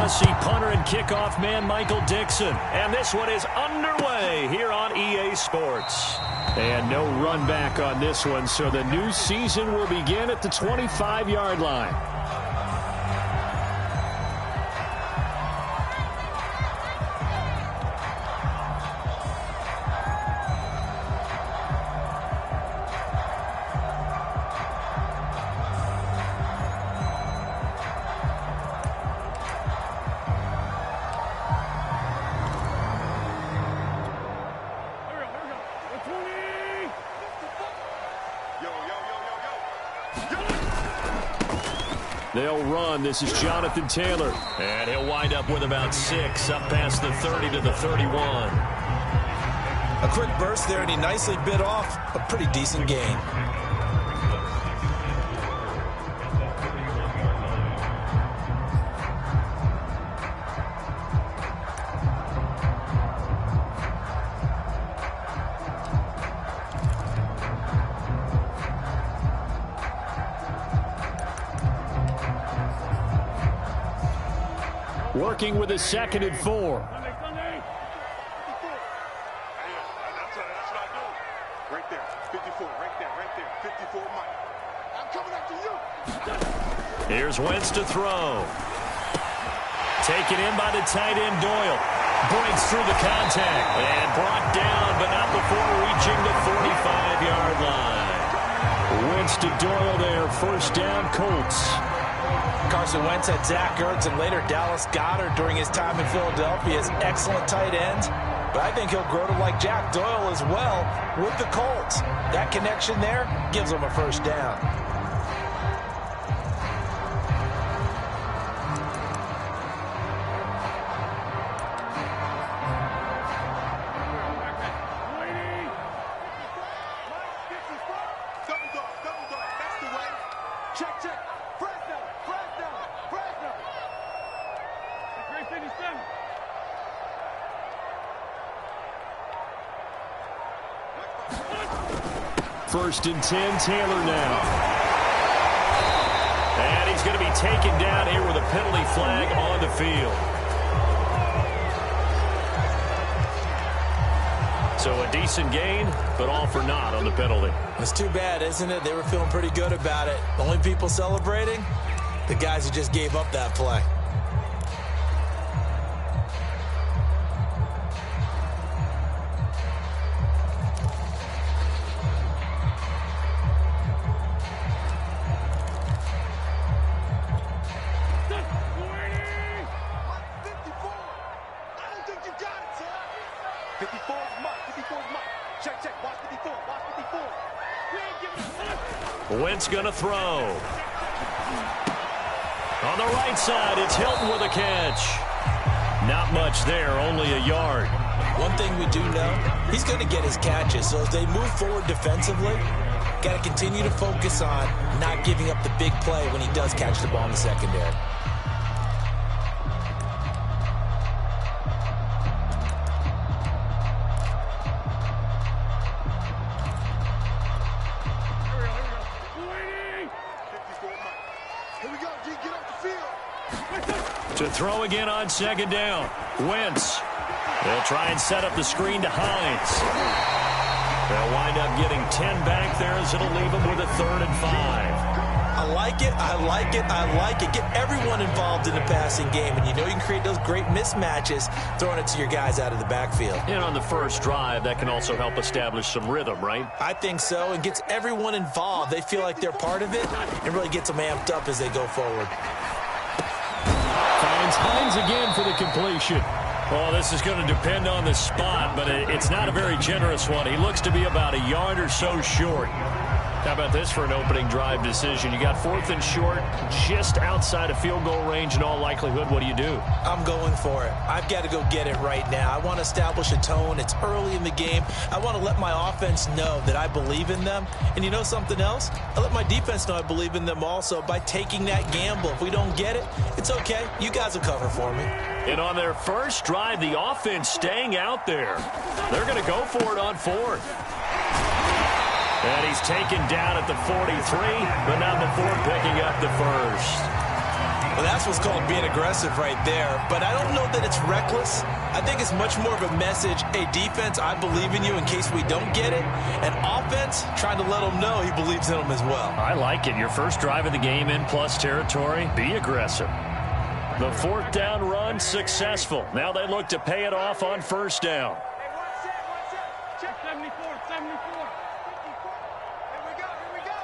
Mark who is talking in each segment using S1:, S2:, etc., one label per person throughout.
S1: Tennessee punter and kickoff man Michael Dixon. And this one is underway here on EA Sports. And no run back on this one, so the new season will begin at the 25-yard line. They'll run. This is Jonathan Taylor. And he'll wind up with about 6, up past the 30 to the 31.
S2: A quick burst there, and he nicely bit off a pretty decent gain.
S1: Working with a 2nd and 4.
S3: Right there, 54, right there, 54, Mike. I'm coming after you.
S1: Here's Wentz to throw. Taken in by the tight end Doyle. Breaks through the contact and brought down, but not before reaching the 45-yard line. Wentz to Doyle there, first down, Colts.
S2: Carson Wentz had Zach Ertz and later Dallas Goedert during his time in Philadelphia. He has excellent tight ends, but I think he'll grow to like Jack Doyle as well with the Colts. That connection there gives him a first down.
S1: First and 10, Taylor now. And he's going to be taken down here with a penalty flag on the field. So a decent gain, but all for naught on the penalty.
S2: It's too bad, isn't it? They were feeling pretty good about it. The only people celebrating, the guys who just gave up that play.
S1: Wentz going to throw. On the right side, it's Hilton with a catch. Not much there, only a yard.
S2: One thing we do know, he's going to get his catches. So as they move forward defensively, got to continue to focus on not giving up the big play when he does catch the ball in the secondary.
S1: To throw again on 2nd down. Wentz. They'll try and set up the screen to Hines. They'll wind up getting 10 back there as it'll leave them with a 3rd and 5.
S2: I like it, I like it, I like it. Get everyone involved in the passing game, and you know you can create those great mismatches throwing it to your guys out of the backfield.
S1: And on the first drive, that can also help establish some rhythm, right?
S2: I think so, and gets everyone involved. They feel like they're part of it, and really gets them amped up as they go forward.
S1: Finds Hines again for the completion. Well, this is going to depend on the spot, but it's not a very generous one. He looks to be about a yard or so short. How about this for an opening drive decision? You got 4th and short, just outside of field goal range in all likelihood. What do you do?
S2: I'm going for it. I've got to go get it right now. I want to establish a tone. It's early in the game. I want to let my offense know that I believe in them. And you know something else? I let my defense know I believe in them also by taking that gamble. If we don't get it, it's okay. You guys will cover for me.
S1: And on their first drive, the offense staying out there. They're going to go for it on 4th. And he's taken down at the 43, but not before picking up the first.
S2: Well, that's what's called being aggressive right there. But I don't know that it's reckless. I think it's much more of a message, hey, defense, I believe in you in case we don't get it. And offense, trying to let them know he believes in them as well.
S1: I like it. Your first drive of the game in plus territory, be aggressive. The fourth down run successful. Now they look to pay it off on first down.
S3: Hey, one set. Check 74, 74. 54. Here we go.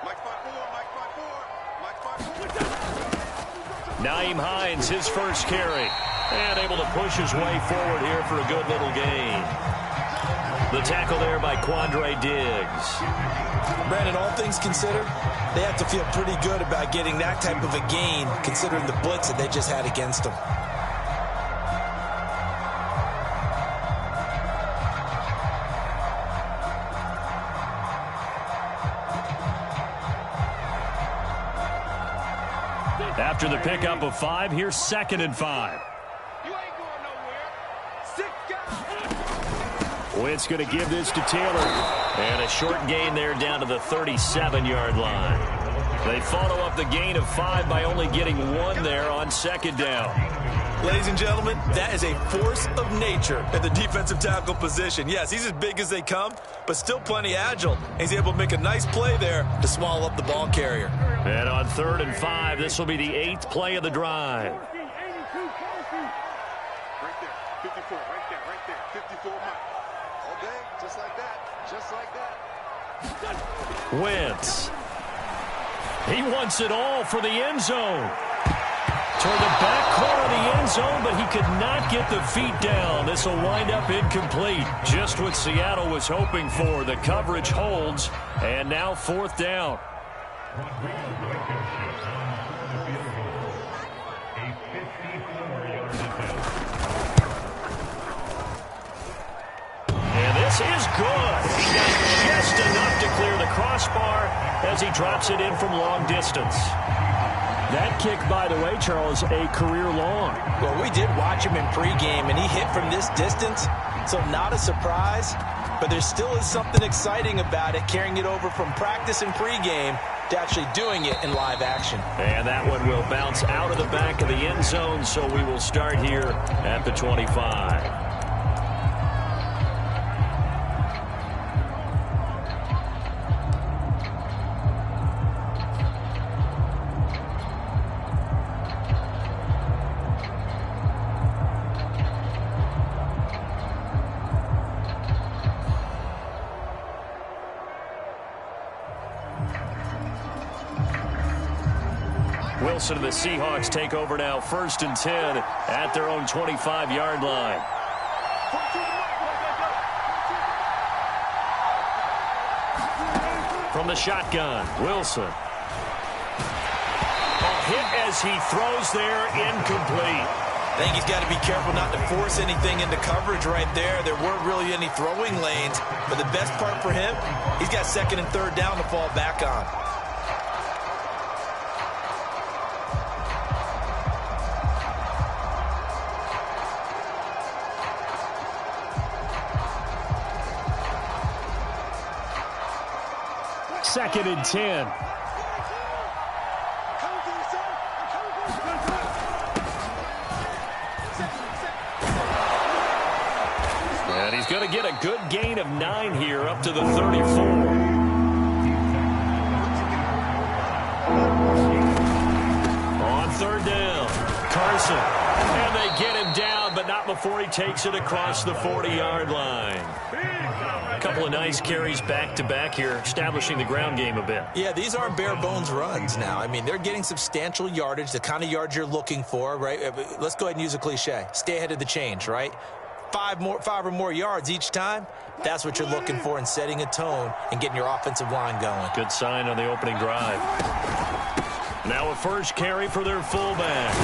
S3: Mike 5-4, Mike 5-4, Mike 5-4.
S1: Naeem Hines, his first carry. And able to push his way forward here for a good little gain. The tackle there by Quandre Diggs.
S2: Brandon, all things considered, they have to feel pretty good about getting that type of a gain, considering the blitz that they just had against them.
S1: After the pickup of 5, here's 2nd and 5.
S3: You ain't going nowhere. 6 guys.
S1: Wentz going to give this to Taylor. And a short gain there down to the 37-yard line. They follow up the gain of 5 by only getting 1 there on 2nd down.
S2: Ladies and gentlemen, that is a force of nature at the defensive tackle position. Yes, he's as big as they come, but still plenty agile. He's able to make a nice play there to swallow up the ball carrier.
S1: And on 3rd and 5, this will be the 8th play of the drive.
S3: Right there. 54. Right there. 54 Mike. All day. Just like that.
S1: Wentz. He wants it all for the end zone. Toward the back corner of the end zone, but he could not get the feet down. This will wind up incomplete. Just what Seattle was hoping for. The coverage holds, and now 4th down. And this is good. He got just enough to clear the crossbar as he drops it in from long distance. That kick, by the way, Charles, a career long.
S2: Well, we did watch him in pregame, and he hit from this distance, so not a surprise. But there still is something exciting about it, carrying it over from practice and pregame to actually doing it in live action.
S1: And that one will bounce out of the back of the end zone, so we will start here at the 25. Wilson and the Seahawks take over now, 1st and 10 at their own 25-yard line. From the shotgun, Wilson. A hit as he throws there, incomplete.
S2: I think he's got to be careful not to force anything into coverage right there. There weren't really any throwing lanes, but the best part for him, he's got 2nd and 3rd down to fall back on.
S1: Second and 10. And he's going to get a good gain of 9 here up to the 34. On 3rd down, Carson. And they get him down, but not before he takes it across the 40-yard line. A couple of nice carries back-to-back here, establishing the ground game a bit.
S2: Yeah, these aren't bare-bones runs now. I mean, they're getting substantial yardage, the kind of yards you're looking for, right? Let's go ahead and use a cliche. Stay ahead of the change, right? 5 or more yards each time, that's what you're looking for in setting a tone and getting your offensive line going.
S1: Good sign on the opening drive. Now a first carry for their fullback.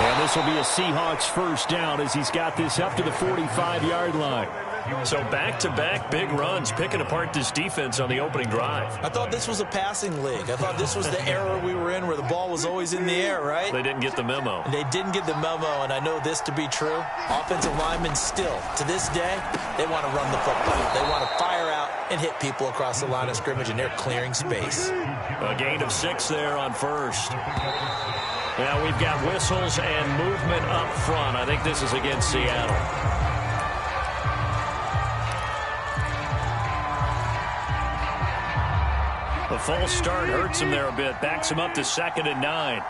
S1: And this will be a Seahawks first down as he's got this up to the 45-yard line. So back-to-back big runs, picking apart this defense on the opening drive.
S2: I thought this was a passing league. I thought this was the era we were in where the ball was always in the air, right?
S1: They didn't get the memo.
S2: They didn't get the memo, and I know this to be true. Offensive linemen still, to this day, they want to run the football. They want to fire out and hit people across the line of scrimmage, and they're clearing space.
S1: A gain of 6 there on first. Now we've got whistles and movement up front. I think this is against Seattle. The false start hurts him there a bit. Backs him up to 2nd and 9.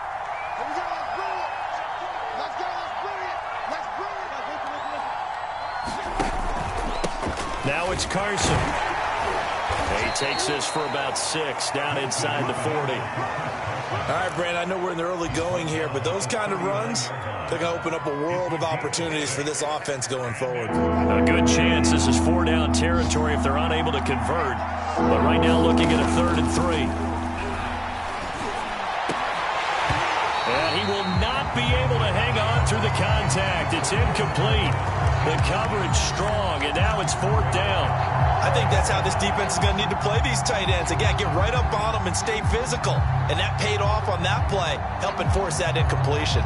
S1: Now it's Carson. He takes this for about 6 down inside the 40.
S2: All right, Brandon, I know we're in the early going here, but those kind of runs, they're going to open up a world of opportunities for this offense going forward.
S1: A good chance this is 4-down territory if they're unable to convert. But right now looking at a 3rd and 3. And he will not be able to hang on through the contact. It's incomplete. The coverage strong, and now it's 4th down.
S2: I think that's how this defense is going to need to play these tight ends. Again, get right up on them and stay physical. And that paid off on that play, helping force that incompletion.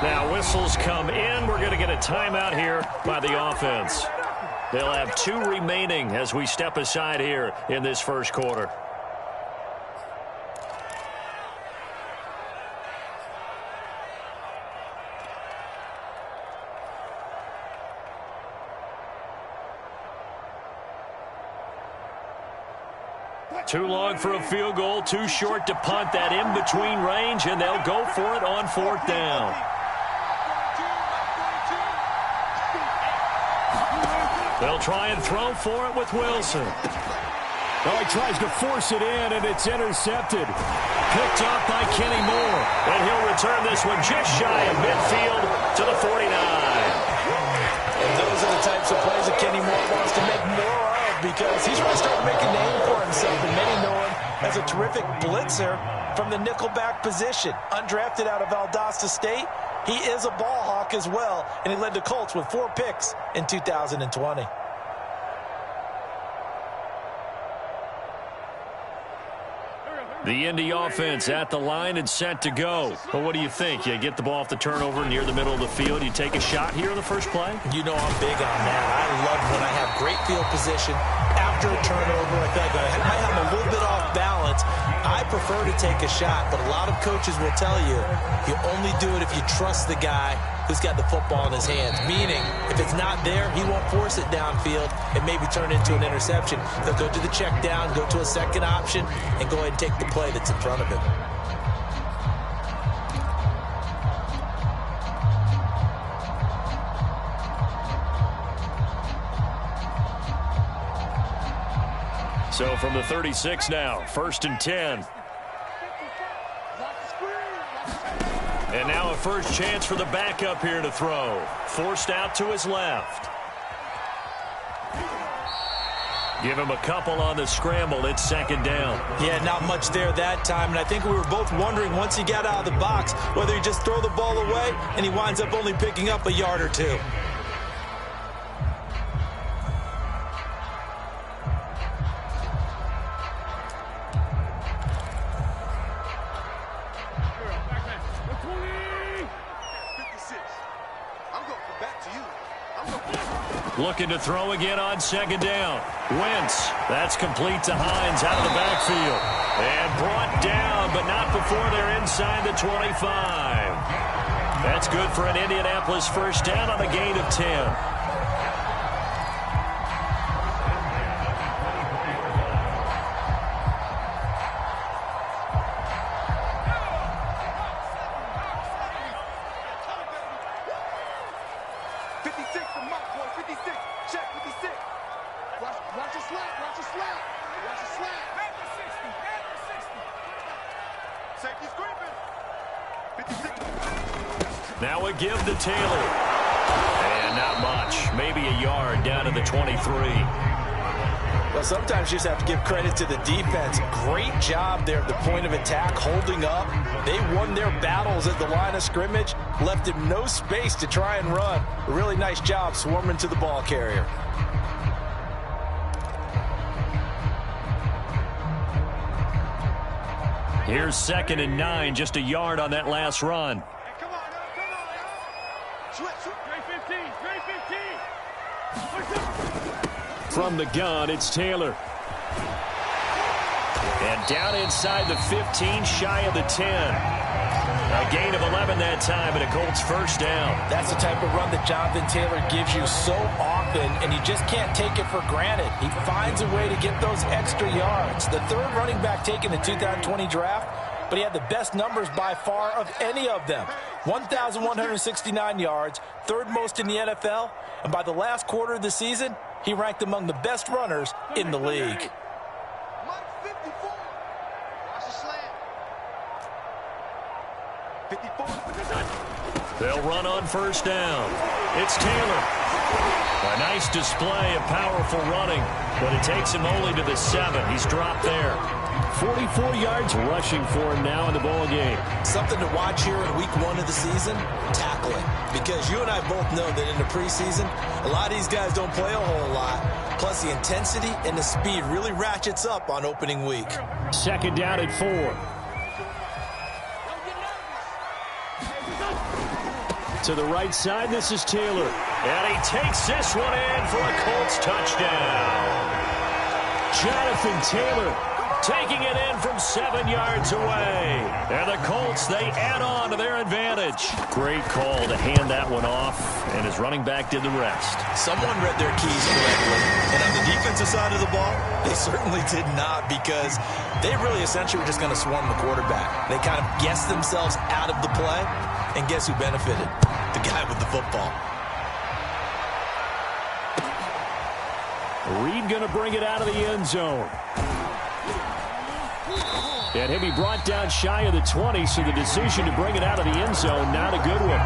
S1: Now whistles come in. We're going to get a timeout here by the offense. They'll have 2 remaining as we step aside here in this first quarter. Too long for a field goal, too short to punt. That in-between range, and they'll go for it on 4th down. They'll try and throw for it with Wilson.
S4: Oh, he tries to force it in, and it's intercepted.
S1: Picked up by Kenny Moore. And he'll return this one just shy of midfield to the 49.
S2: And those are the types of plays that Kenny Moore wants to make more of, because he's really starting to make a name for himself, and many know him as a terrific blitzer from the nickelback position. Undrafted out of Valdosta State, he is a ball hawk as well, and he led the Colts with 4 picks in 2020.
S1: The Indy offense at the line and set to go. But what do you think? You get the ball off the turnover near the middle of the field. You take a shot here in the first play?
S2: You know I'm big on that. I love when I have great field position after a turnover. I feel like I might have a little bit off balance. I prefer to take a shot, but a lot of coaches will tell you only do it if you trust the guy who's got the football in his hands. Meaning, if it's not there, he won't force it downfield and maybe turn into an interception. He'll go to the check down, go to a second option, and go ahead and take the play that's in front of him.
S1: So from the 36 now, 1st and 10. And now a first chance for the backup here to throw. Forced out to his left. Give him a couple on the scramble. It's 2nd down.
S2: Yeah, not much there that time. And I think we were both wondering once he got out of the box whether he just throw the ball away and he winds up only picking up a yard or 2.
S1: Looking to throw again on 2nd down. Wentz. That's complete to Hines out of the backfield. And brought down, but not before they're inside the 25. That's good for an Indianapolis first down on a gain of 10. Now a give to Taylor. And not much. Maybe a yard down to the 23.
S2: Well, sometimes you just have to give credit to the defense. Great job there at the point of attack, holding up. They won their battles at the line of scrimmage, left him no space to try and run. A really nice job swarming to the ball carrier.
S1: Here's 2nd and 9, just a yard on that last run.
S3: Come on, Grade 15, grade 15.
S4: From the gun, it's Taylor.
S1: And down inside the 15, shy of the 10. A gain of 11 that time, and a Colts first down.
S2: That's the type of run that Jonathan Taylor gives you so often, and you just can't take it for granted. He finds a way to get those extra yards. The third running back taken in the 2020 draft, but he had the best numbers by far of any of them. 1,169 yards, third most in the NFL, and by the last quarter of the season, he ranked among the best runners in the league.
S1: They'll run on first down. It's Taylor. A nice display of powerful running, but it takes him only to the 7. He's dropped there.
S4: 44 yards rushing for him now in the ball game.
S2: Something to watch here in week 1 of the season, tackling. Because you and I both know that in the preseason, a lot of these guys don't play a whole lot. Plus, the intensity and the speed really ratchets up on opening week.
S4: Second down at 4. To the right side, this is Taylor.
S1: And he takes this one in for a Colts touchdown.
S4: Jonathan Taylor
S1: taking it in from 7 yards away. And the Colts, they add on to their advantage. Great call to hand that one off, and his running back did the rest.
S2: Someone read their keys correctly. And on the defensive side of the ball, they certainly did not, because they really essentially were just going to swarm the quarterback. They kind of guessed themselves out of the play, and guess who benefited? The guy with the football.
S4: Reed going to bring it out of the end zone. And he'll be brought down shy of the 20, so the decision to bring it out of the end zone, not a good one.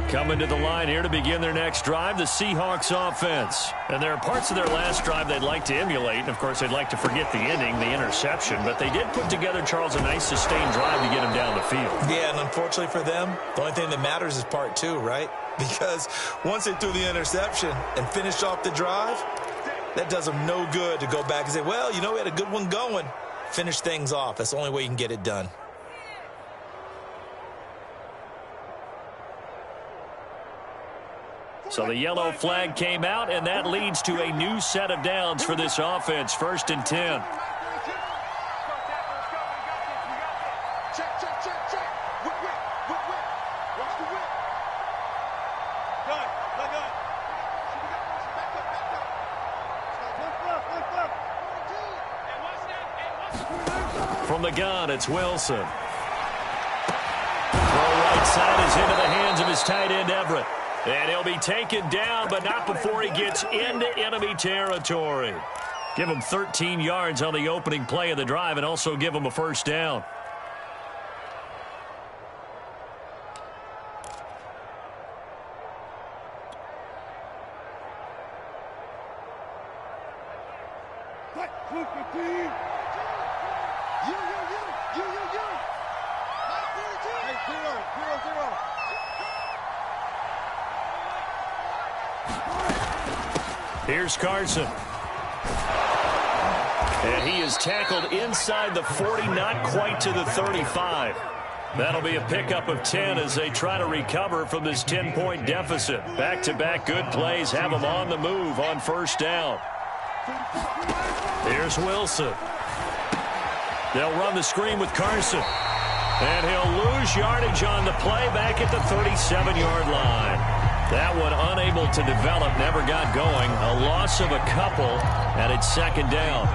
S1: Coming to the line here to begin their next drive, the Seahawks offense. And there are parts of their last drive they'd like to emulate. And, of course, they'd like to forget the ending, the interception. But they did put together, Charles, a nice sustained drive to get him down the field.
S2: Yeah, and unfortunately for them, the only thing that matters is part 2, right? Because once they threw the interception and finished off the drive, that does them no good to go back and say, well, you know, we had a good one going. Finish things off. That's the only way you can get it done.
S1: So the yellow flag came out, and that leads to a new set of downs for this offense. 1st and 10. From the gun, it's Wilson. Throw right side is into the hands of his tight end, Everett. And he'll be taken down, but not before he gets into enemy territory. Give him 13 yards on the opening play of the drive and also give him a first down. Here's Carson. And he is tackled inside the 40, not quite to the 35. That'll be a pickup of 10 as they try to recover from this 10-point deficit. Back-to-back good plays have them on the move on first down. Here's Wilson. They'll run the screen with Carson. And he'll lose yardage on the play back at the 37-yard line. That one unable to develop, never got going. A loss of a couple, and it's second down.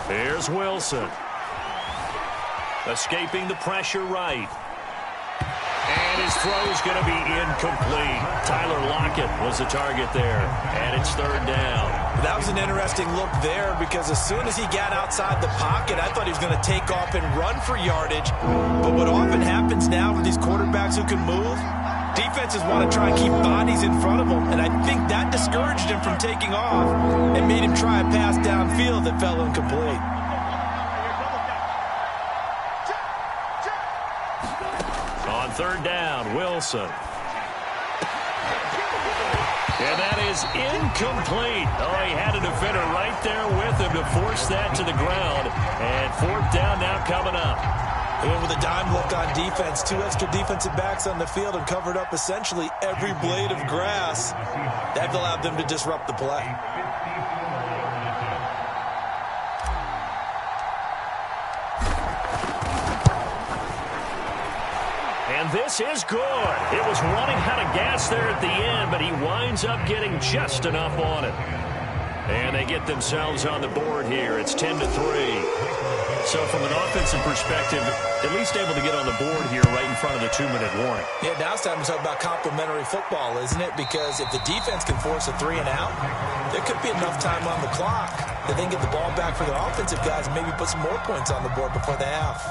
S1: Here's Wilson. Escaping the pressure right. And his His throw is going to be incomplete. Tyler Lockett was the target there, and it's third down.
S2: That was an interesting look there because as soon as he got outside the pocket, I thought he was going to take off and run for yardage. But what often happens now with these quarterbacks who can move, defenses want to try and keep bodies in front of them, and I think that discouraged him from taking off and made him try a pass downfield that fell incomplete.
S1: On third down, Wilson. And that is incomplete. Oh, he had a defender right there with him to force that to the ground. And fourth down now coming up.
S2: They went with a dime look on defense. 2 extra defensive backs on the field and covered up essentially every blade of grass. That allowed them to disrupt the play.
S1: And this is good. It was running out of gas there at the end, but he winds up getting just enough on it. And they get themselves on the board here. It's 10-3. So from an offensive perspective, at least able to get on the board here right in front of the 2-minute warning.
S2: Yeah, now it's time to talk about complementary football, isn't it? Because if the defense can force a 3 and out, there could be enough time on the clock that they can get the ball back for their offensive guys and maybe put some more points on the board before the half.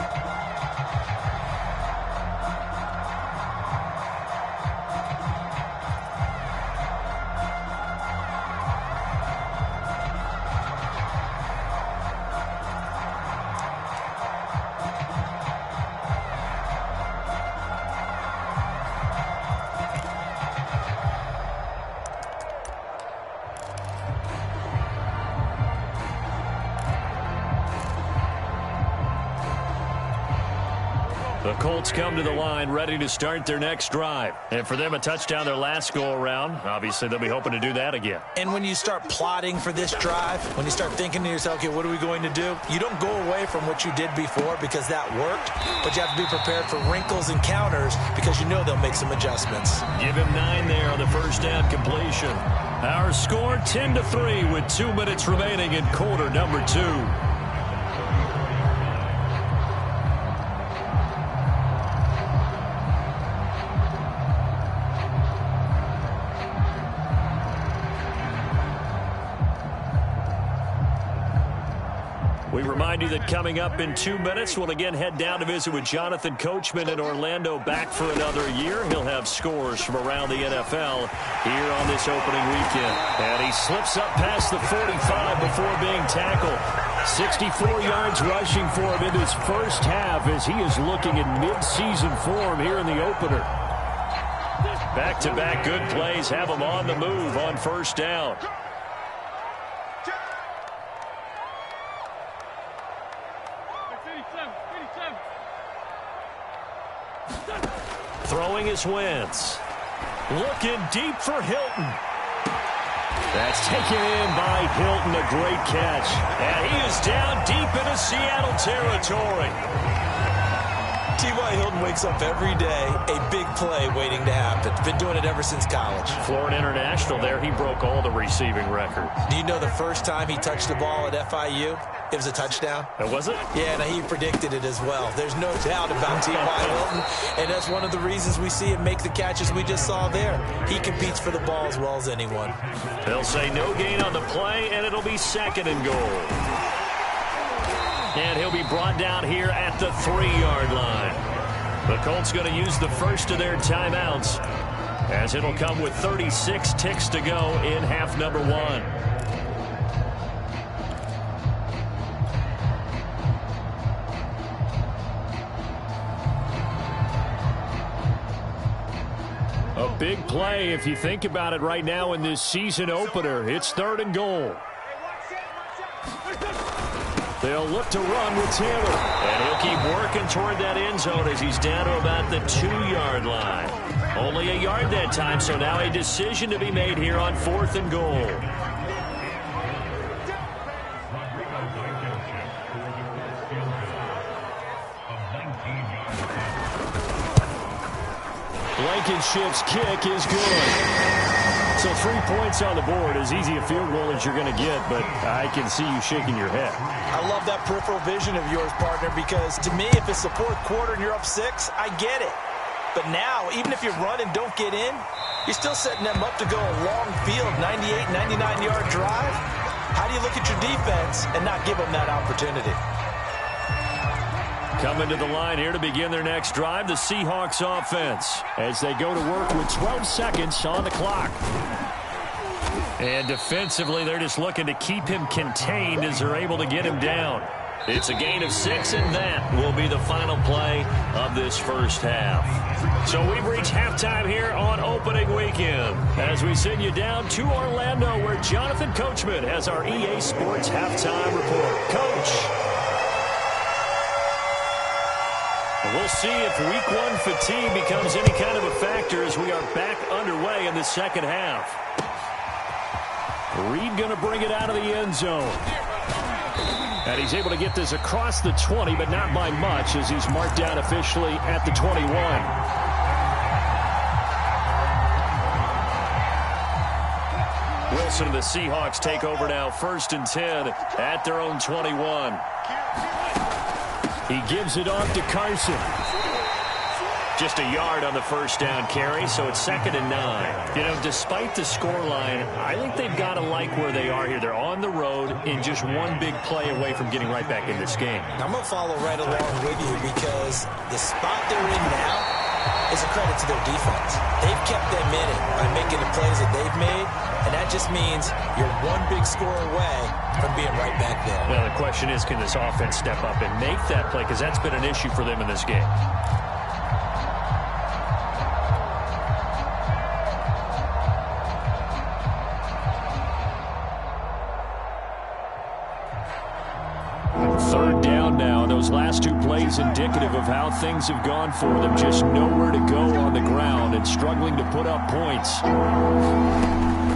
S1: The Colts come to the line ready to start their next drive. And for them, a touchdown their last go-around. Obviously, they'll be hoping to do that again.
S2: And when you start plotting for this drive, when you start thinking to yourself, okay, what are we going to do? You don't go away from what you did before because that worked, but you have to be prepared for wrinkles and counters because you know they'll make some adjustments.
S1: Give him 9 there on the first down completion. Our score 10-3 with 2 minutes remaining in quarter number 2. We remind you that coming up in 2 minutes, we'll again head down to visit with Jonathan Coachman in Orlando, back for another year. He'll have scores from around the NFL here on this opening weekend. And he slips up past the 45 before being tackled. 64 yards rushing for him in his first half as he is looking in mid-season form here in the opener. Back-to-back good plays have him on the move on first down. Throwing is Wentz. Looking deep for Hilton. That's taken in by Hilton, a great catch. And he is down deep into Seattle territory.
S2: T.Y. Hilton wakes up every day, a big play waiting to happen. Been doing it ever since college.
S1: Florida International there, he broke all the receiving records.
S2: Do you know the first time he touched the ball at FIU? It was a touchdown.
S1: Was it?
S2: Yeah, and he predicted it as well. There's no doubt about T.Y. Hilton, and that's one of the reasons we see him make the catches we just saw there. He competes for the ball as well as anyone.
S1: They'll say no gain on the play, and it'll be 2nd and goal. And he'll be brought down here at the 3-yard line. The Colts going to use the first of their timeouts as it'll come with 36 ticks to go in half number 1. A big play if you think about it right now in this season opener. It's 3rd and goal. They'll look to run with Taylor. And he'll keep working toward that end zone as he's down to about the 2-yard line. Only a yard that time, so now a decision to be made here on 4th and goal. Blankenship's kick is good. So 3 points on the board, as easy a field goal as you're going to get, but I can see you shaking your head.
S2: I love that peripheral vision of yours, partner, because to me, if it's the 4th quarter and you're up 6, I get it. But now, even if you run and don't get in, you're still setting them up to go a long field, 98, 99-yard drive. How do you look at your defense and not give them that opportunity?
S4: Coming to the line here to begin their next drive, the Seahawks offense, as they go to work with 12 seconds on the clock.
S1: And defensively, they're just looking to keep him contained as they're able to get him down. It's a gain of 6, and that will be the final play of this first half. So we've reached halftime here on opening weekend as we send you down to Orlando, where Jonathan Coachman has our EA Sports halftime report. Coach. We'll see if week 1 fatigue becomes any kind of a factor as we are back underway in the second half. Reed going to bring it out of the end zone. And he's able to get this across the 20, but not by much, as he's marked down officially at the 21. Wilson and the Seahawks take over now, 1st and 10 at their own 21. He gives it off to Carson. Just a yard on the first down carry, so it's 2nd and 9. You know, despite the scoreline, I think they've got to like where they are here. They're on the road and just one big play away from getting right back in this game.
S2: I'm going to follow right along with you because the spot they're in now is a credit to their defense. They've kept them in it by making the plays that they've made, and that just means you're one big score away from being right back there.
S1: Well, the question is, can this offense step up and make that play? Because that's been an issue for them in this game.
S4: Third down now, and those last 2 plays indicative of how things have gone for them. Just nowhere to go on the ground and struggling to put up points.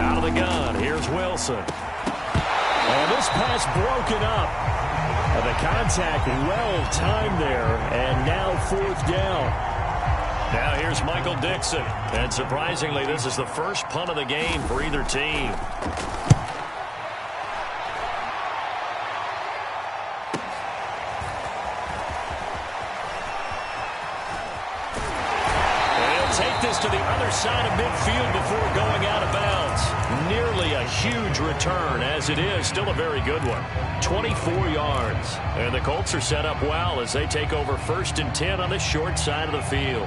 S1: Out of the gun, here's Wilson.
S4: And this pass broken up. The contact well timed there, and now 4th down.
S1: Now here's Michael Dixon. And surprisingly, this is the first punt of the game for either team.
S4: To the other side of midfield before going out of bounds.
S1: Nearly a huge return, as it is. Still a very good one. 24 yards. And the Colts are set up well as they take over 1st and 10 on the short side of the field.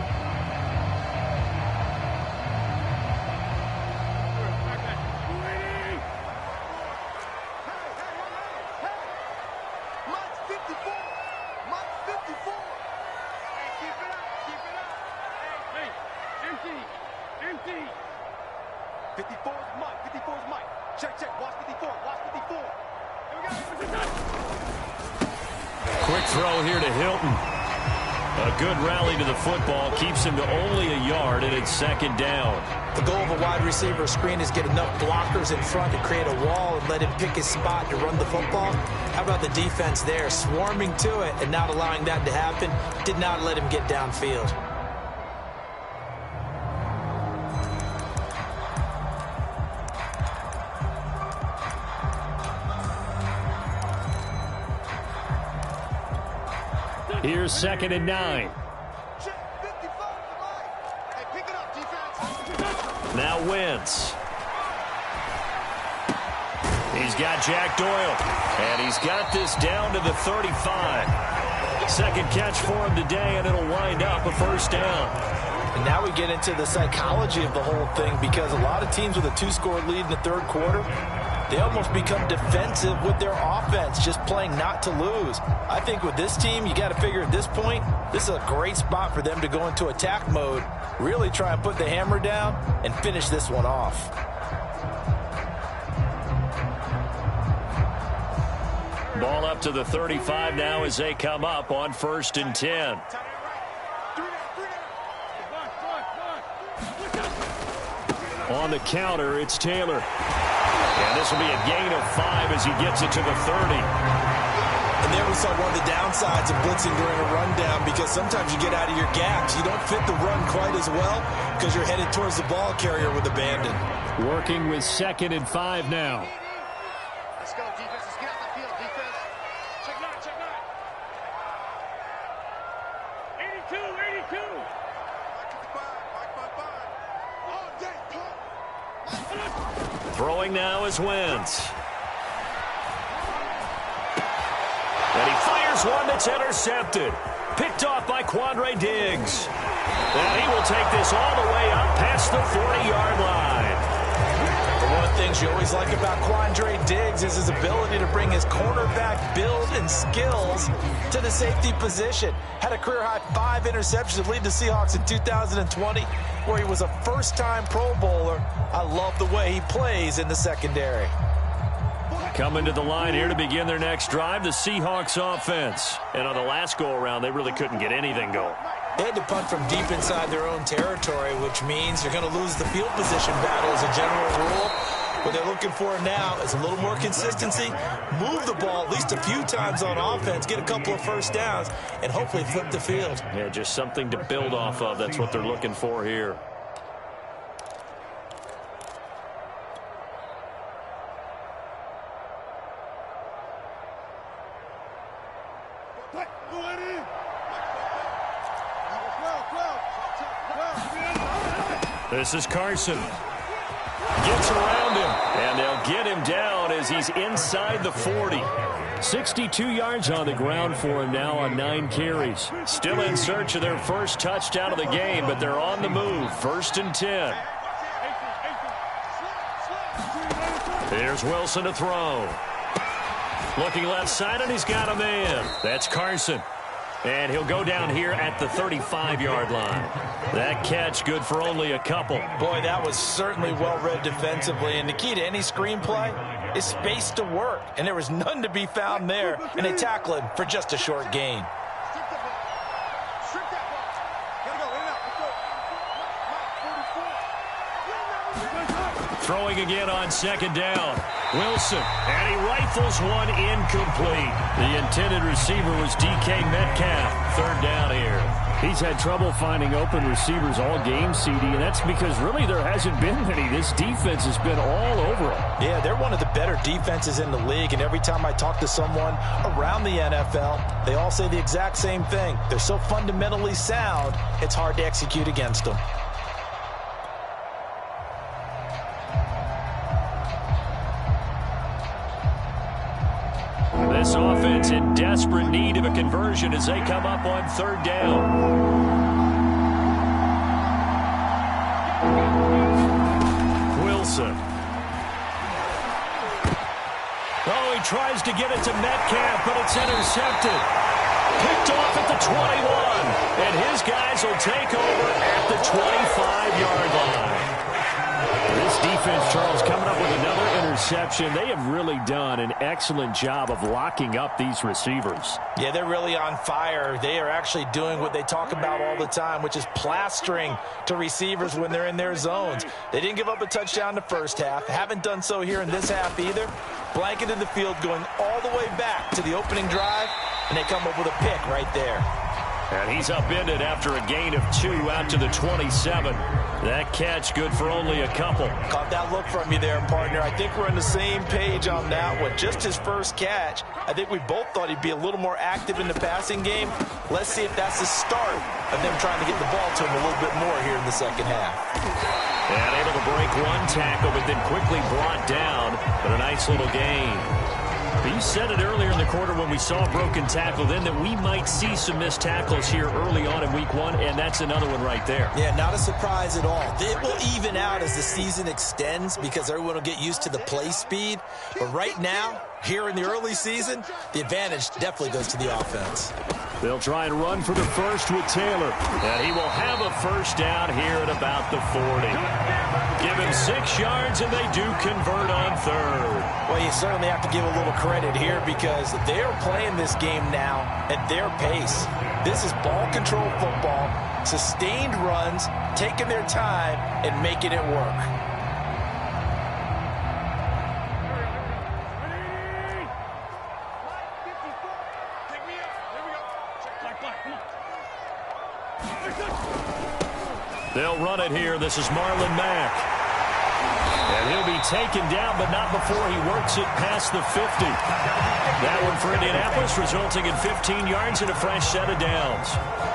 S3: Empty. 54 is Mike. 54 is Mike. Check. Watch 54. Watch 54. Here we go.
S1: Quick throw here to Hilton. A good rally to the football. Keeps him to only a yard, and it's 2nd down.
S2: The goal of a wide receiver screen is get enough blockers in front to create a wall and let him pick his spot to run the football. How about the defense there, swarming to it and not allowing that to happen? Did not let him get downfield.
S4: Here's 2nd and 9.
S1: Now Wentz. He's got Jack Doyle. And he's got this down to the 35. Second catch for him today, and it'll wind up a 1st down.
S2: And now we get into the psychology of the whole thing, because a lot of teams with a 2-score lead in the 3rd quarter, they almost become defensive with their offense, just playing not to lose. I think with this team, you got to figure at this point, this is a great spot for them to go into attack mode, really try and put the hammer down and finish this one off.
S1: Ball up to the 35 now as they come up on 1st and 10.
S4: On the counter, it's Taylor.
S1: And this will be a gain of 5 as he gets it to the 30.
S2: And there we saw one of the downsides of blitzing during a rundown, because sometimes you get out of your gaps. You don't fit the run quite as well because you're headed towards the ball carrier with abandon.
S4: Working with 2nd and 5 now.
S3: Let's go, defense. Let's get out the field, defense. Check 9, check 9. 82.
S1: Throwing now is Wentz. And he fires one that's intercepted. Picked off by Quandre Diggs. And he will take this all the way up past the 40-yard line.
S2: One of the things you always like about Quandre Diggs is his ability to bring his cornerback build and skills to the safety position. Had a career-high 5 interceptions to lead the Seahawks in 2020, where he was a first-time Pro Bowler. I love the way he plays in the secondary.
S1: Coming to the line here to begin their next drive, the Seahawks offense. And on the last go-around, they really couldn't get anything going.
S2: They had to punt from deep inside their own territory, which means you're going to lose the field position battle as a general rule. What they're looking for now is a little more consistency, move the ball at least a few times on offense, get a couple of first downs, and hopefully flip the field.
S1: Yeah, just something to build off of. That's what they're looking for here. This is Carson. Gets around him, and they'll get him down as he's inside the 40. 62 yards on the ground for him now on 9 carries. Still in search of their first touchdown of the game, but they're on the move. 1st and 10. Here's Wilson to throw. Looking left side, and he's got a man. That's Carson. And he'll go down here at the 35-yard line. That catch good for only a couple.
S2: Boy, that was certainly well-read defensively. And the key to any screenplay is space to work. And there was none to be found there. And they tackle him for just a short gain.
S1: Throwing again on 2nd down. Wilson, and he rifles one incomplete. The intended receiver was DK Metcalf. 3rd down here.
S4: He's had trouble finding open receivers all game, CD, and that's because really there hasn't been many. This defense has been all over him.
S2: Yeah, they're one of the better defenses in the league, and every time I talk to someone around the NFL, they all say the exact same thing. They're so fundamentally sound, it's hard to execute against them.
S1: This offense in desperate need of a conversion as they come up on 3rd down. Wilson. Oh, he tries to get it to Metcalf, but it's intercepted. Picked off at the 21. And his guys will take over at the 25-yard line.
S4: This defense, Charles, coming up with another interception. They have really done an excellent job of locking up these receivers.
S2: Yeah, they're really on fire. They are actually doing what they talk about all the time, which is plastering to receivers when they're in their zones. They didn't give up a touchdown the first half. Haven't done so here in this half either. Blanketed the field going all the way back to the opening drive, and they come up with a pick right there.
S1: And he's upended after a gain of 2 out to the 27. That catch good for only a couple.
S2: Caught that look from you there, partner. I think we're on the same page on that one. Just his first catch. I think we both thought he'd be a little more active in the passing game. Let's see if that's the start of them trying to get the ball to him a little bit more here in the second half.
S1: And able to break one tackle, but then quickly brought down. But a nice little gain. You said it earlier in the quarter when we saw a broken tackle then that we might see some missed tackles here early on in week 1, and that's another one right there.
S2: Yeah, not a surprise at all. It will even out as the season extends because everyone will get used to the play speed. But right now, here in the early season, the advantage definitely goes to the offense.
S1: They'll try and run for the first with Taylor. And he will have a first down here at about the 40. Give him 6 yards, and they do convert on 3rd.
S2: Well, you certainly have to give a little credit here because they're playing this game now at their pace. This is ball control football, sustained runs, taking their time, and making it work. They'll run it here. This is Marlon Mack. And
S4: he'll be taken down, but not before he works it past the 50. That one for Indianapolis, resulting in 15 yards and a fresh set of downs.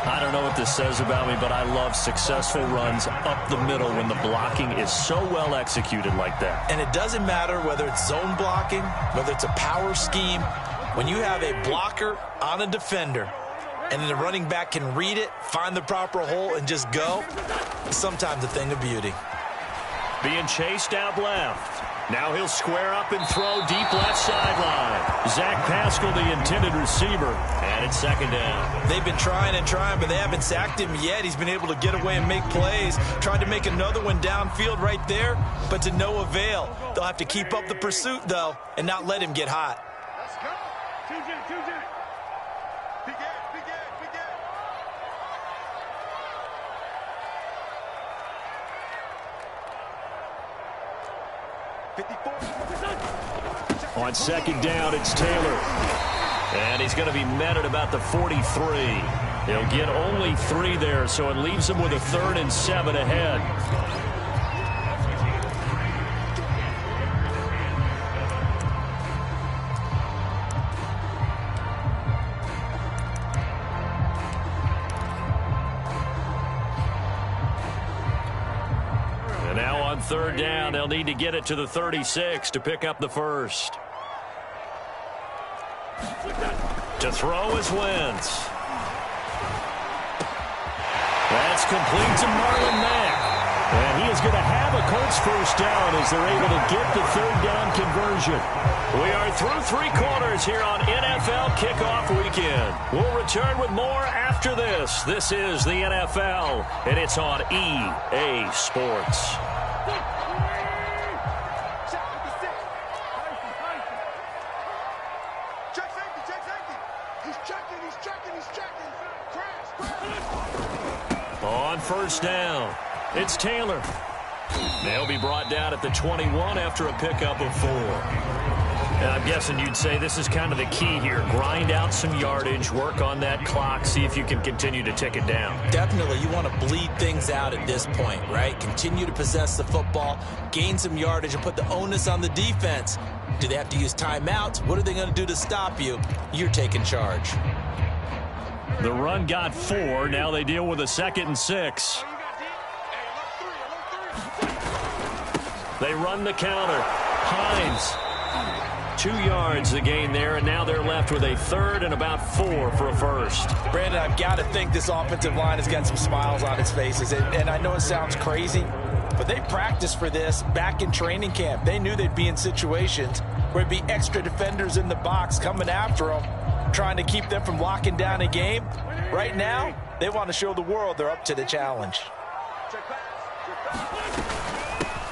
S4: I don't know what this says about me, but I love successful runs up the middle when the blocking is so well executed like that.
S2: And it doesn't matter whether it's zone blocking, whether it's a power scheme. When you have a blocker on a defender, and then the running back can read it, find the proper hole, and just go, it's sometimes a thing of beauty.
S4: Being chased out left. Now he'll square up and throw deep left sideline. Zach Pascal, the intended receiver, and it's second down.
S2: They've been trying and trying, but they haven't sacked him yet. He's been able to get away and make plays. Tried to make another one downfield right there, but to no avail. They'll have to keep up the pursuit, though, and not let him get hot.
S3: Let's go. 2J. Big Ed. 54.
S4: On second down, it's Taylor. And he's going to be met at about the 43. He'll get only 3 there, so it leaves him with a 3rd and 7 ahead. And now on 3rd down, they'll need to get it to the 36 to pick up the first. To throw is Wentz. That's complete to Marlon Mack. And he is going to have a Colts first down as they're able to get the 3rd down conversion. We are through 3 quarters here on NFL Kickoff Weekend. We'll return with more after this. This is the NFL, and it's on EA Sports. On first down, it's Taylor. They'll be brought down at the 21 after a pickup of 4. And I'm guessing you'd say this is kind of the key here. Grind out some yardage, work on that clock, see if you can continue to tick it down.
S2: Definitely, you want to bleed things out at this point, right? Continue to possess the football, gain some yardage, and put the onus on the defense. Do they have to use timeouts? What are they going to do to stop you? You're taking charge.
S4: The run got 4. Now they deal with a 2nd and 6. They run the counter. Hines. 2 yards the gain there, and now they're left with a 3rd and about 4 for a first.
S2: Brandon, I've got to think this offensive line has got some smiles on its faces. And I know it sounds crazy, but they practiced for this back in training camp. They knew they'd be in situations where there'd be extra defenders in the box coming after them, trying to keep them from locking down a game. Right now, they want to show the world they're up to the challenge.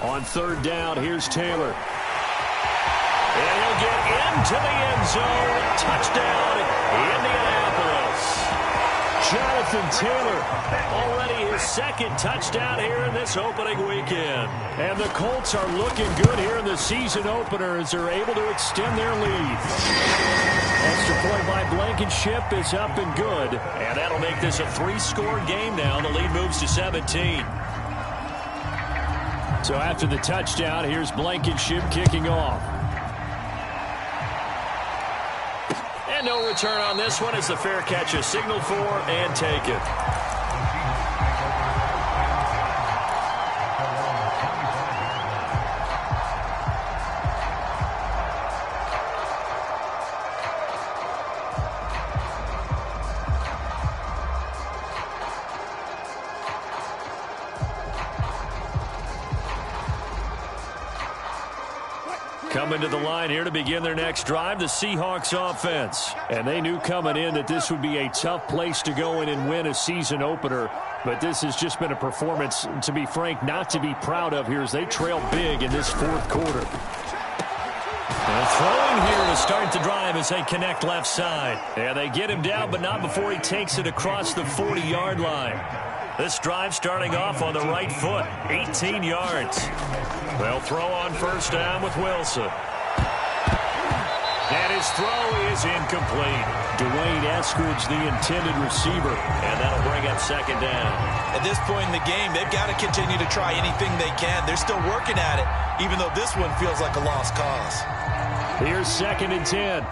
S4: On 3rd down, here's Taylor. And he'll get into the end zone. Touchdown, Indianapolis. Jonathan Taylor, already his 2nd touchdown here in this opening weekend. And the Colts are looking good here in the season opener as they're able to extend their lead. Extra point by Blankenship is up and good. And that'll make this a 3-score game now. The lead moves to 17. So after the touchdown, here's Blankenship kicking off. And no return on this one as the fair catch is signaled for and taken. Coming to the line here to begin their next drive, the Seahawks offense. And they knew coming in that this would be a tough place to go in and win a season opener. But this has just been a performance, to be frank, not to be proud of here as they trail big in this 4th quarter. And throwing here to start the drive as they connect left side. And they get him down, but not before he takes it across the 40-yard line. This drive starting off on the right foot, 18 yards. They'll throw on first down with Wilson.
S1: And his throw is incomplete.
S4: Dwayne Eskridge, the intended receiver.
S1: And that'll bring up second down.
S2: At this point in the game, they've got to continue to try anything they can. They're still working at it, even though this one feels like a lost cause.
S4: Here's 2nd and 10.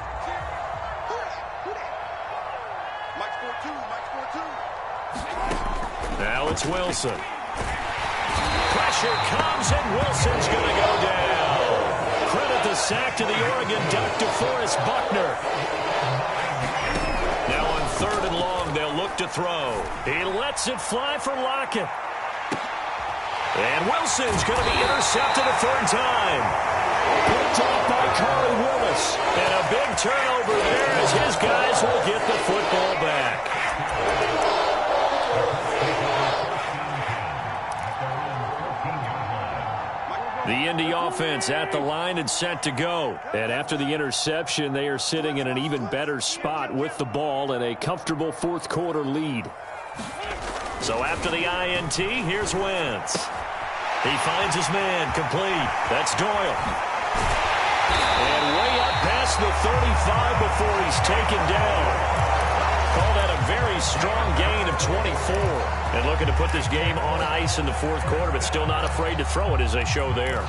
S1: Now it's Wilson. Pressure comes, and Wilson's going to go down. Credit the sack to the Oregon Duck, DeForest Buckner. Now on 3rd and long, they'll look to throw. He lets it fly for Lockett. And Wilson's going to be intercepted a 3rd time. Picked off by Corey Willis. And a big turnover there as his guys will get the football back. The Indy offense at the line and set to go. And after the interception, they are sitting in an even better spot with the ball and a comfortable 4th quarter lead. So after the INT, here's Wentz. He finds his man complete. That's Doyle. And way up past the 35 before he's taken down. Call that a very strong gain of 24. And looking to put this game on ice in the 4th quarter, but still not afraid to throw it as they show there.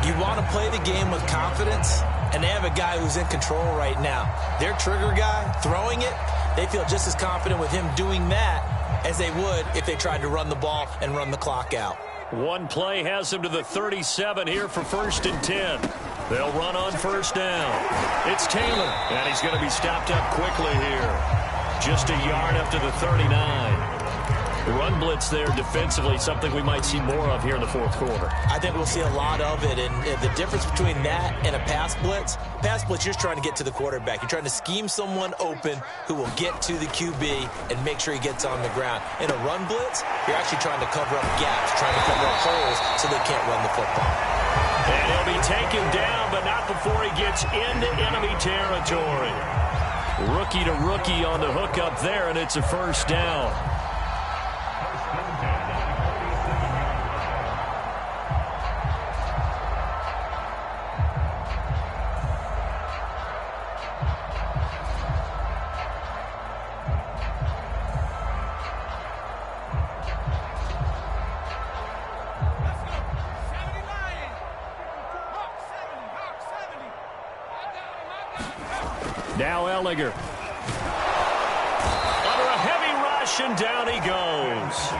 S2: You want to play the game with confidence, and they have a guy who's in control right now. Their trigger guy, throwing it, they feel just as confident with him doing that as they would if they tried to run the ball and run the clock out.
S1: One play has them to the 37 here for 1st and 10. They'll run on 1st down. It's Taylor, and he's going to be stopped up quickly here. Just a yard up to the 39. The run blitz there defensively, something we might see more of here in the 4th quarter.
S2: I think we'll see a lot of it, and the difference between that and a pass blitz, you're trying to get to the quarterback. You're trying to scheme someone open who will get to the QB and make sure he gets on the ground. In a run blitz, you're actually trying to cover up gaps, trying to cover up holes so they can't run the football.
S1: And he'll be taken down, but not before he gets into enemy territory. Rookie to rookie on the hook up there, and it's a 1st down. Now Ellinger. Under a heavy rush, and down he goes.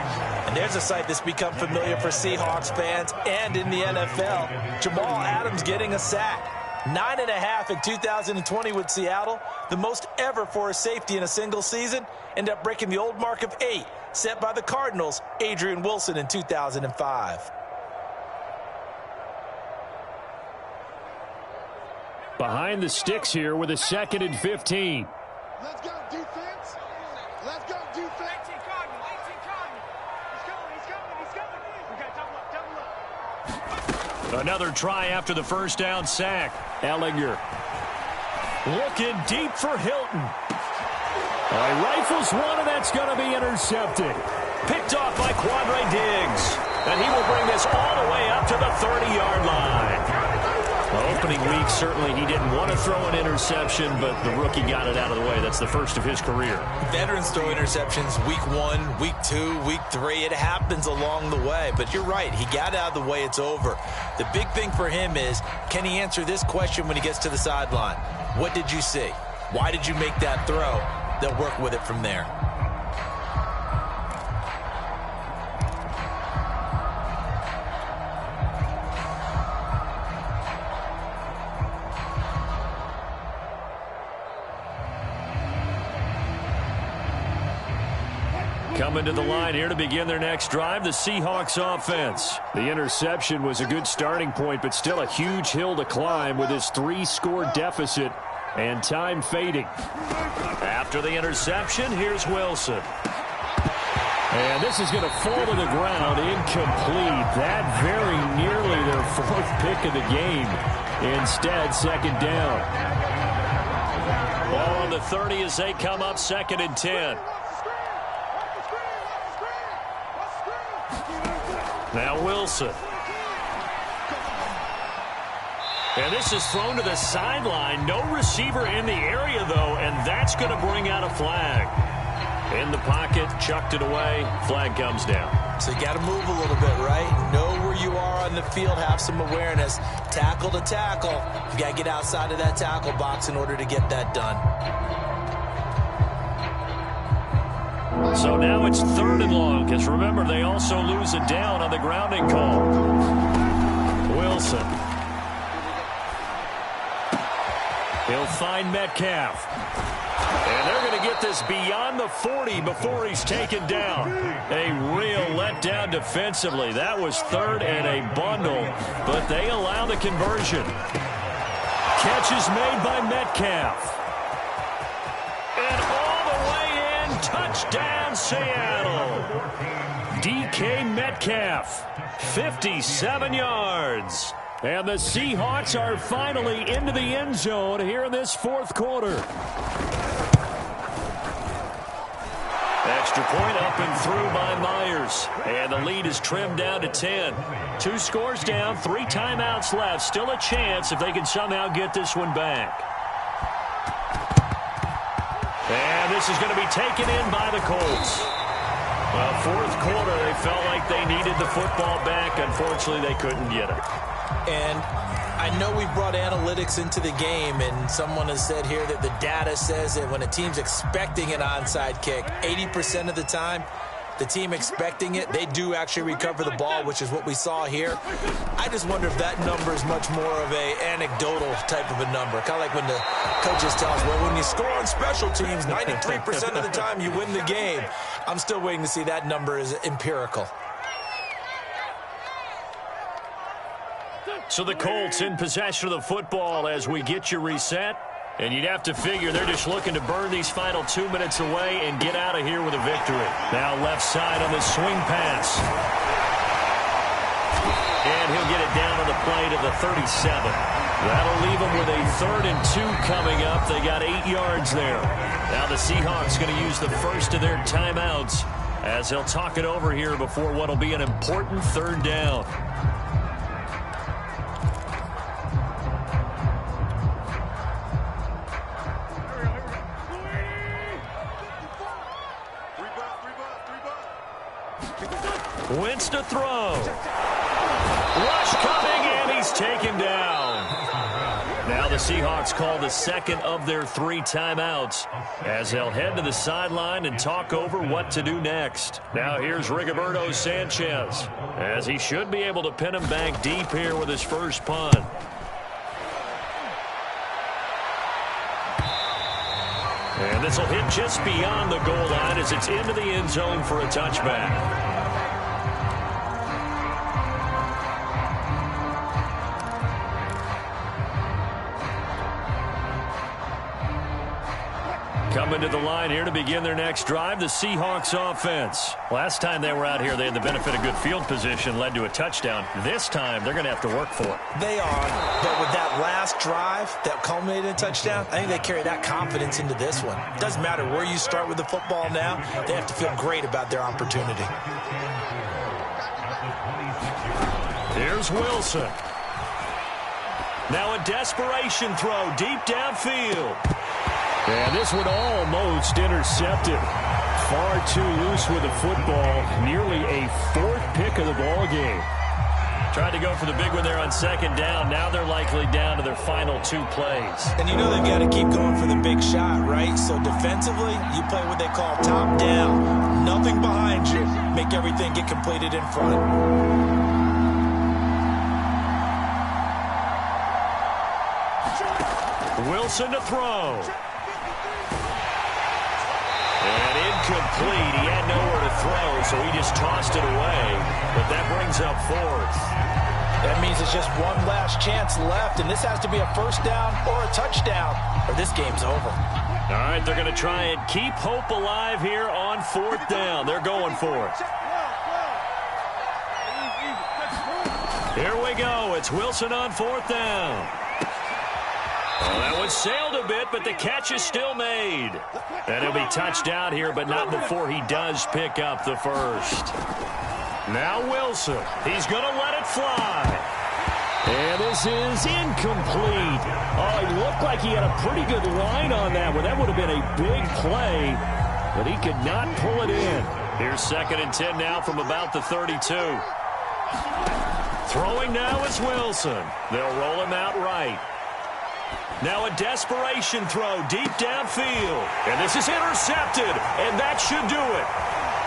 S2: And there's a sight that's become familiar for Seahawks fans and in the NFL. Jamal Adams getting a sack. 9.5 in 2020 with Seattle. The most ever for a safety in a single season. End up breaking the old mark of 8 set by the Cardinals, Adrian Wilson, in 2005.
S4: Behind the sticks here with a 2nd and 15.
S3: Let's go, defense. Let's go, defense. 18 Cardinal. He's coming. We got double up.
S1: Another try after the 1st down sack.
S4: Ellinger.
S1: Looking deep for Hilton.
S4: Rifles one, and that's going to be intercepted.
S1: Picked off by Quandre Diggs. And he will bring this all the way up to the 30-yard line. Opening week, certainly he didn't want to throw an interception, but the rookie got it out of the way. That's the first of his career.
S2: Veterans throw interceptions week 1, week 2, week 3. It happens along the way, but you're right. He got out of the way. It's over. The big thing for him is, can he answer this question when he gets to the sideline? What did you see? Why did you make that throw? They'll work with it from there.
S1: Coming to the line here to begin their next drive, the Seahawks offense.
S4: The interception was a good starting point, but still a huge hill to climb with his 3-score deficit and time fading.
S1: After the interception, here's Wilson.
S4: And this is going to fall to the ground, incomplete. That very nearly their 4th pick of the game. Instead, 2nd down.
S1: Ball on the 30 as they come up, 2nd and 10. Now Wilson. And this is thrown to the sideline. No receiver in the area, though, and that's going to bring out a flag. In the pocket, chucked it away. Flag comes down.
S2: So you got to move a little bit, right? Know where you are on the field. Have some awareness. Tackle to tackle. You got to get outside of that tackle box in order to get that done.
S1: So now it's 3rd and long, because remember, they also lose it down on the grounding call. Wilson. He'll find Metcalf. And they're going to get this beyond the 40 before he's taken down. A real letdown defensively. That was 3rd and a bundle, but they allow the conversion. Catch is made by Metcalf. And all the way in, touchdown Seattle. DK Metcalf, 57 yards. And the Seahawks are finally into the end zone here in this 4th quarter. Extra point up and through by Myers. And the lead is trimmed down to 10. 2 scores down, 3 timeouts left. Still a chance if they can somehow get this one back. And this is going to be taken in by the Colts. Well, 4th quarter, they felt like they needed the football back. Unfortunately, they couldn't get it.
S2: And I know we've brought analytics into the game, and someone has said here that the data says that when a team's expecting an onside kick, 80% of the time, the team expecting it, they do actually recover the ball, which is what we saw here. I just wonder if that number is much more of a anecdotal type of a number. Kind of like when the coaches tell us, well, when you score on special teams, 93% of the time you win the game. I'm still waiting to see that number is empirical.
S1: So the Colts in possession of the football as we get you reset. And you'd have to figure they're just looking to burn these final 2 minutes away and get out of here with a victory. Now left side on the swing pass. And he'll get it down on the play to the 37. That'll leave them with a 3rd and 2 coming up. They got 8 yards there. Now the Seahawks going to use the first of their timeouts as they'll talk it over here before what will be an important 3rd down. Wentz to throw. Rush coming, and he's taken down. Now the Seahawks call the 2nd of their 3 timeouts as they'll head to the sideline and talk over what to do next. Now here's Rigoberto Sanchez as he should be able to pin him back deep here with his first punt. And this will hit just beyond the goal line as it's into the end zone for a touchback. Coming to the line here to begin their next drive, the Seahawks offense. Last time they were out here, they had the benefit of good field position, led to a touchdown. This time, they're going to have to work for it.
S2: They are, but with that last drive that culminated in a touchdown, I think they carry that confidence into this one. Doesn't matter where you start with the football now, they have to feel great about their opportunity.
S1: Here's Wilson. Now a desperation throw deep downfield. And this one almost intercepted. Far too loose with the football. Nearly a 4th pick of the ball game. Tried to go for the big one there on 2nd down. Now they're likely down to their final 2 plays.
S2: And you know they've got to keep going for the big shot, right? So defensively, you play what they call top down. Nothing behind you. Make everything get completed in front.
S1: Wilson to throw. And incomplete. He had nowhere to throw, so he just tossed it away. But that brings up 4th.
S2: That means it's just one last chance left, and this has to be a 1st down or a touchdown, or this game's over.
S1: All right, they're going to try and keep hope alive here on 4th down. They're going for it. Here we go. It's Wilson on 4th down. Well, that one sailed a bit, but the catch is still made. And he'll be touched out here, but not before he does pick up the first. Now Wilson. He's going to let it fly.
S4: And this is incomplete. Oh, it looked like he had a pretty good line on that one. That would have been a big play, but he could not pull it in.
S1: Here's 2nd and 10 now from about the 32. Throwing now is Wilson. They'll roll him out right. Now a desperation throw deep downfield. And this is intercepted, and that should do it.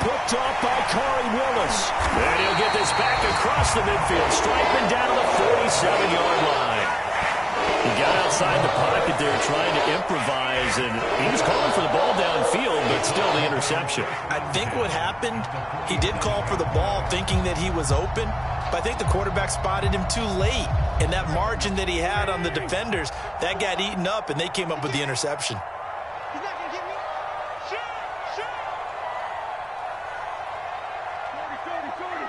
S4: Picked off by Corey Willis.
S1: And he'll get this back across the midfield, striping down to the 47-yard line. He got outside the pocket there trying to improvise, and he was calling for the ball downfield, but still the interception.
S2: I think what happened, he did call for the ball thinking that he was open, but I think the quarterback spotted him too late. And that margin that he had on the defenders, that got eaten up, and they came up with the interception.
S3: He's not going to get me. Shoot! Shoot! 40.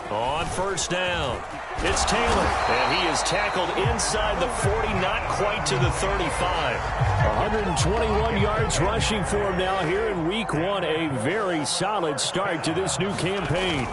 S1: On 1st down, it's Taylor, and he is tackled inside the 40, not quite to the 35.
S4: 121 yards rushing for him now here in Week 1. A very solid start to this new campaign.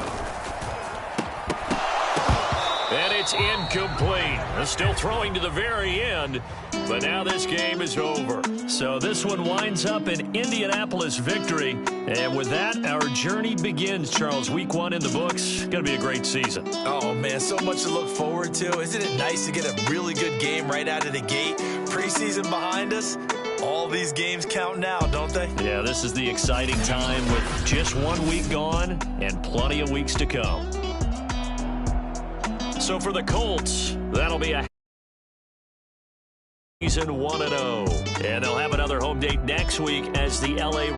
S1: And it's incomplete. Still throwing to the very end, but now this game is over. So this one winds up an Indianapolis victory. And with that, our journey begins, Charles. Week 1 in the books. Going to be a great season.
S2: Oh, man, so much to look forward to. Isn't it nice to get a really good game right out of the gate? Preseason behind us. All these games count now, don't they?
S1: Yeah, this is the exciting time with just 1 week gone and plenty of weeks to come. So for the Colts, that'll be a season 1-0. And they'll have another home date next week as the LA